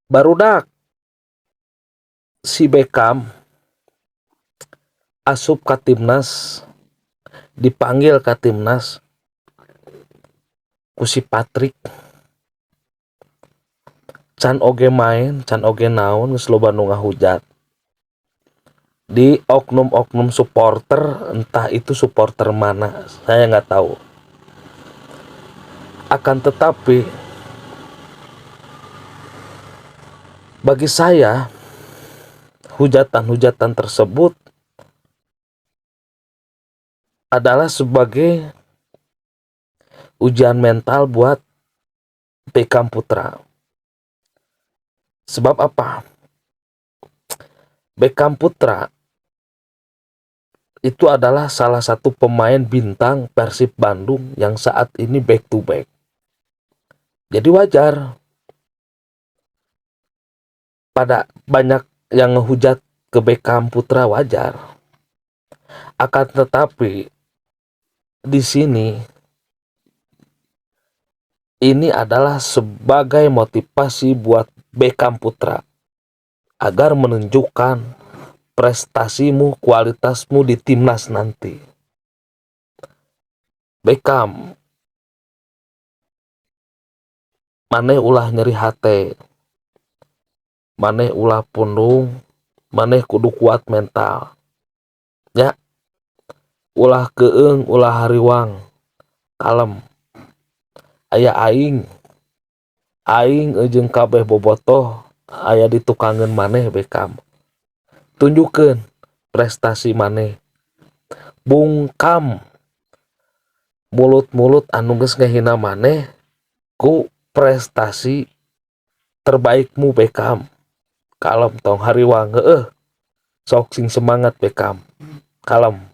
Barudak si Beckham asup ka timnas, dipanggil ka timnas ku si Patrick, can oge main, can oge naon, geus loba nu ngahujat di oknum-oknum supporter, entah itu supporter mana, saya nggak tahu. Akan tetapi bagi saya hujatan-hujatan tersebut adalah sebagai ujian mental buat Beckham Putra. Sebab apa? Beckham Putra itu adalah salah satu pemain bintang Persib Bandung yang saat ini back to back. Jadi wajar pada banyak yang ngehujat ke Beckham Putra, wajar. Akan tetapi di sini ini adalah sebagai motivasi buat Beckham Putra agar menunjukkan prestasimu, kualitasmu di timnas nanti. Beckham, maneh ulah nyeri hate, maneh ulah pundung, maneh kudu kuat mental. Ya, ulah keung, ulah hariwang, kalem. Aya aing jeung kabeh bobotoh aya di tukangan maneh Beckham. Tunjukkeun prestasi maneh. Bungkam mulut-mulut anu geus ngehina maneh ku prestasi terbaikmu Beckham. Kalem tong hariwang, sok sing semangat Beckham. Kalem.